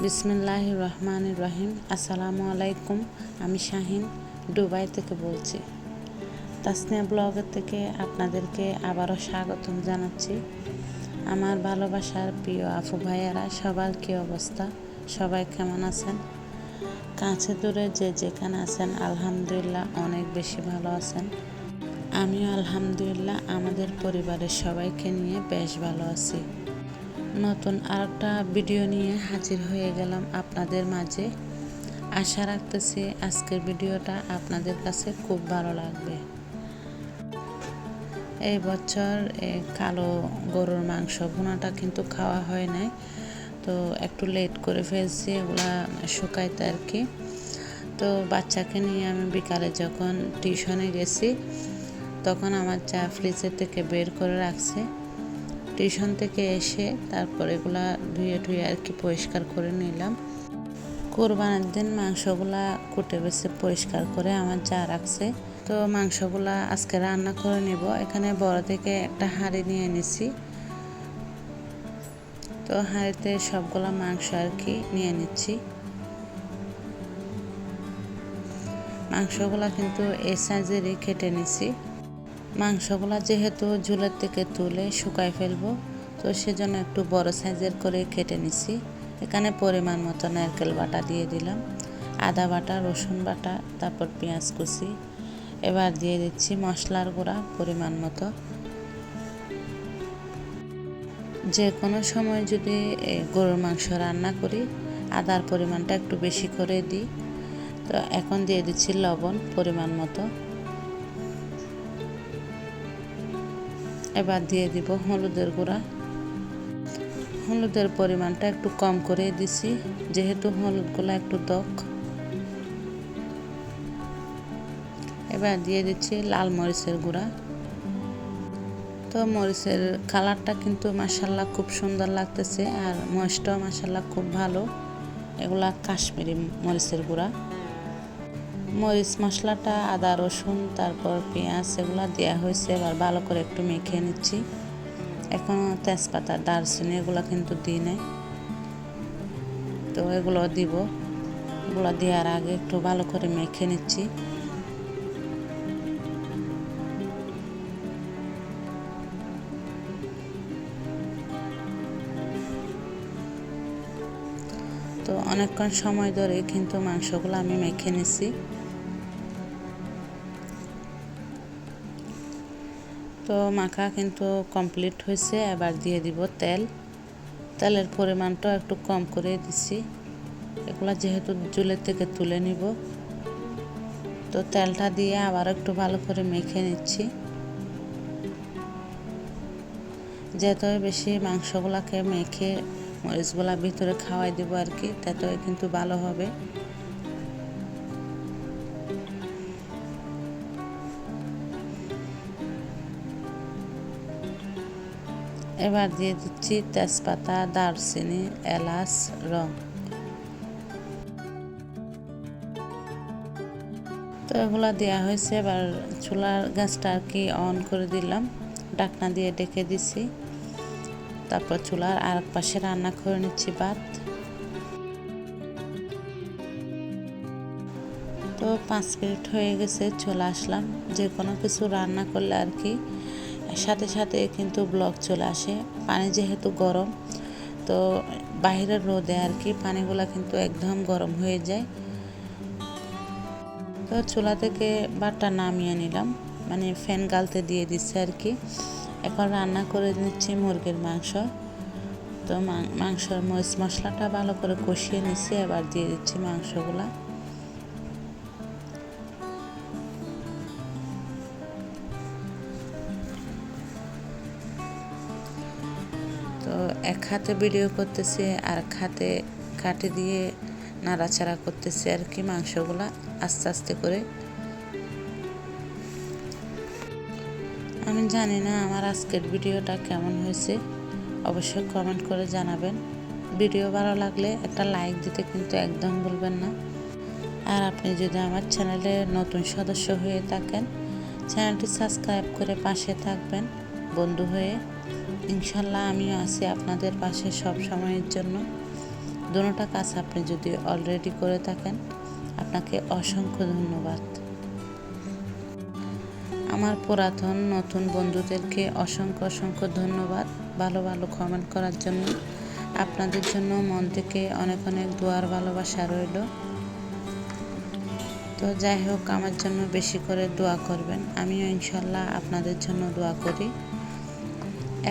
বিসমিল্লাহির রহমানির রহিম। আসসালামু আলাইকুম। আমি শাহিন দুবাই থেকে বলছি। তাসনিয়া ব্লগের থেকে আপনাদেরকে আবারও স্বাগতম জানাচ্ছি। আমার ভালোবাসার প্রিয় আপু ভাইয়ারা, সবার কী অবস্থা? সবাই কেমন আছেন? কাছে দূরে যে যেখানে আছেন আলহামদুলিল্লাহ অনেক বেশি ভালো আছেন। আমিও আলহামদুলিল্লাহ আমাদের পরিবারের সবাইকে নিয়ে বেশ ভালো আছি। নতুন আরেকটা ভিডিও নিয়ে হাজির হয়ে গেলাম আপনাদের মাঝে। আশা রাখতেছি আজকের ভিডিওটা আপনাদের কাছে খুব ভালো লাগবে। এই বছর কালো গরুর মাংস ভুনাটা কিন্তু খাওয়া হয় নাই, তো একটু লেট করে ফেলছি এগুলা শুকাইতে আর কি। তো বাচ্চাকে নিয়ে আমি বিকালে যখন টিউশনে গেছি তখন আমার চা ফ্রিজের থেকে বের করে রাখছে। টিউশন থেকে এসে তারপর এগুলা ধুয়ে আর কি পরিষ্কার করে নিলাম। কোরবানির দিন মাংসগুলা কুটে বেছে পরিষ্কার করে আমার যা রাখছে। তো মাংসগুলা আজকে রান্না করে নেব। এখানে বড় থেকে একটা হাঁড়ি নিয়ে নিছি, তো হাঁড়িতে সবগুলা মাংস আর কি নিয়ে নিচ্ছি। মাংসগুলা কিন্তু এই সাইজেরই কেটে নিছি। মাংসগুলা যেহেতু ঝুলের থেকে তুলে শুকাই ফেলবো, তো সেজন্য একটু বড় সাইজের করে কেটে নিছি। এখানে পরিমাণ মতো নারকেল বাটা দিয়ে দিলাম, আদা বাটা, রসুন বাটা, তারপর পেঁয়াজ কুচি। এবার দিয়ে দিচ্ছি মশলার গুঁড়া পরিমাণ মতো। যে কোনো সময় যদি গরুর মাংস রান্না করি আদার পরিমাণটা একটু বেশি করে দিই। তো এখন দিয়ে দিচ্ছি লবণ পরিমাণ মতো। এবার দিয়ে দিব হলুদের গুঁড়া। হলুদের পরিমাণটা একটু কম করে দিছি, যেহেতু হলুদগুলো একটু টক। এবার দিয়ে দিচ্ছি লাল মরিচের গুঁড়া। তো মরিচের কালারটা কিন্তু মাশাআল্লাহ খুব সুন্দর লাগতেছে, আর মরিচটাও মাশাআল্লাহ খুব ভালো। এগুলা কাশ্মীরি মরিচের গুঁড়া। মরিচ মশলাটা, আদা রসুন তারপর পেঁয়াজ এগুলা দেওয়া হয়েছে। এবার ভালো করে একটু মেখে নিচ্ছি। এখনও তেজপাতা, দারচিনি এগুলো কিন্তু দিই নাই, তো এগুলো দিব। এগুলো দেওয়ার আগে একটু ভালো করে মেখে নিচ্ছি। তো অনেকক্ষণ সময় ধরে কিন্তু মাংসগুলো আমি মেখে নিছি। তো মাখা কিন্তু কমপ্লিট হয়েছে। এবার দিয়ে দিব তেল। তেলের পরিমাণটা একটু কম করে দিছি, এগুলা যেহেতু চুলের থেকে তুলে নিব। তো তেলটা দিয়ে আবার একটু ভালো করে মেখে নিচ্ছি। যেহেতু বেশি মাংসগুলাকে মেখে মরিচগুলা ভিতরে খাওয়াই দিব আর কি, তাতে কিন্তু ভালো হবে। এবার দিয়ে দিচ্ছি তেজপাতা, দারচিনি, এলাচ, লং। তো এগুলো দেওয়া হয়েছে। এবার চুলার গ্যাসটা আর কি অন করে দিলাম, ঢাকনা দিয়ে ডেকে দিছি। তারপর চুলার আরেক পাশে রান্না করে নিচ্ছি ভাত। তো 5 মিনিট হয়ে গেছে, চলে আসলাম। যে কোনো কিছু রান্না করলে আর কি সাথে সাথে কিন্তু ব্লক চলে আসে। পানি যেহেতু গরম, তো বাইরের রোদে আর কি পানিগুলা কিন্তু একদম গরম হয়ে যায়। তো চুলা থেকে ভাতটা নামিয়ে নিলাম, মানে ফ্যান গালতে দিয়ে দিচ্ছে আর কি। এখন রান্না করে নিচ্ছি মুরগির মাংস। তো মাংসর মরিচ মশলাটা ভালো করে কষিয়ে নিচ্ছি। এবার দিয়ে দিচ্ছি মাংসগুলা। তো এক হাতে ভিডিও করতেছি আর এক হাতে কাঠি দিয়ে নাড়াচাড়া করতেছি আর কি মাংসগুলা আস্তে আস্তে করে। আমি জানি না আমার আজকের ভিডিওটা কেমন হয়েছে, অবশ্যই কমেন্ট করে জানাবেন। ভিডিও ভালো লাগলে একটা লাইক দিতে কিন্তু একদম ভুলবেন না। আর আপনি যদি আমার চ্যানেলে নতুন সদস্য হয়ে থাকেন, চ্যানেলটি সাবস্ক্রাইব করে পাশে থাকবেন বন্ধু হয়ে। ইনশাল্লাহ আমিও আছি আপনাদের পাশে সব সময়ের জন্য। দুটোটা কাজ আপনি যদি অলরেডি করে থাকেন, আপনাকে অসংখ্য ধন্যবাদ। আমার পুরাতন নতুন বন্ধুদেরকে অসংখ্য ধন্যবাদ ভালো ভালো কমেন্ট করার জন্য। আপনাদের জন্য মন থেকে অনেক অনেক দোয়ার ভালোবাসা রইল। তো যাই হোক, আমার জন্য বেশি করে দোয়া করবেন, আমিও ইনশাল্লাহ আপনাদের জন্য দোয়া করি।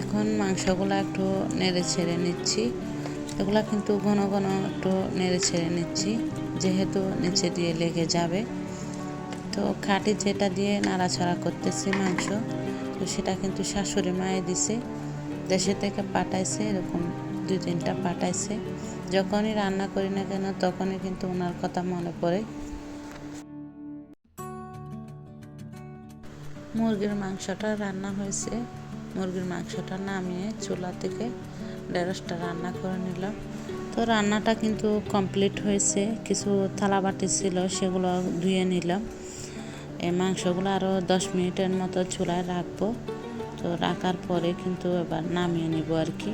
এখন মাংসগুলো একটু নেড়ে ছেড়ে নিচ্ছি। এগুলা কিন্তু ঘন ঘন একটু নেড়ে ছেড়ে নিচ্ছি, যেহেতু নিচে দিয়ে লেগে যাবে। তো খাঁটি যেটা দিয়ে নাড়াচাড়া করতেছি মাংস, তো সেটা কিন্তু শাশুড়ি মায়ে দিছে, দেশে থেকে পাঠাইছে, এরকম 2-3টা পাঠাইছে। যখনই রান্না করি না কেন তখনই কিন্তু ওনার কথা মনে পড়ে। মুরগির মাংসটা রান্না হয়েছে, মুরগির মাংসটা নামিয়ে চুলা থেকে ঢেঁড়সটা রান্না করে নিলাম। তো রান্নাটা কিন্তু কমপ্লিট হয়েছে, কিছু থালা বাটি ছিল সেগুলো ধুয়ে নিলাম। এই মাংসগুলো আরও 10 মিনিটের মতো চুলায় রাখবো। তো রাখার পরে কিন্তু এবার নামিয়ে নিব আর কি।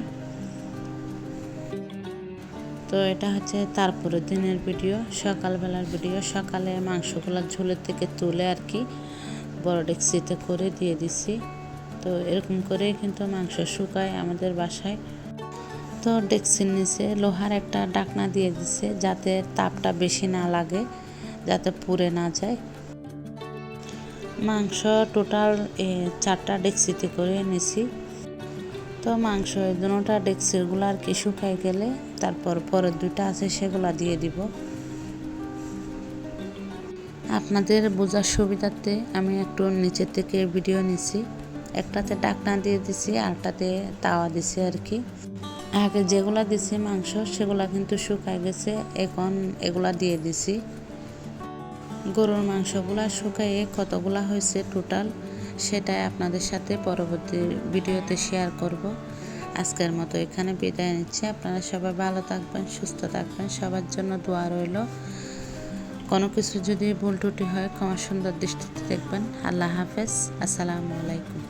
তো এটা হচ্ছে তারপরের দিনের ভিডিও, সকালবেলার ভিডিও। সকালে মাংসগুলো ঝোলের থেকে তুলে আর কি বড় ডেকচিতে করে দিয়ে দিছি। তো এরকম করে কিন্তু মাংস শুকায় আমাদের বাসায়। তো ডেকচির নিচে লোহার একটা ঢাকনা দিয়ে দিছে, যাতে তাপটা বেশি না লাগে, যাতে পুড়ে না যায়। মাংস টোটাল 4টা ডেকচিতে করে নিছি। তো মাংস এই দুটোটা ডেকচিরগুলো আর কি শুকাই গেলে তারপর পরের 2টা আছে সেগুলা দিয়ে দিব। আপনাদের বোঝার সুবিধার্থে আমি একটু নিচের থেকে ভিডিও নিছি। একটাতে ঢাকনা দিয়ে দিছি, আরটাতে তাওয়া দিছি আর কি। আগে যেগুলা দিছি মাংস সেগুলা কিন্তু শুকাই গেছে, এখন এগুলা দিয়ে দিছি। গরুর মাংসগুলা শুকাইয়ে কতগুলা হয়েছে টোটাল, সেটাই আপনাদের সাথে পরবর্তী ভিডিওতে শেয়ার করব। আজকের মতো এখানে বিদায় নিচ্ছি। আপনারা সবাই ভালো থাকবেন, সুস্থ থাকবেন, সবার জন্য দোয়া রইল। কোনো কিছু যদি ভুল ত্রুটি হয় ক্ষমা সুন্দর দৃষ্টিতে দেখবেন। আল্লাহ হাফেজ, আসসালামু আলাইকুম।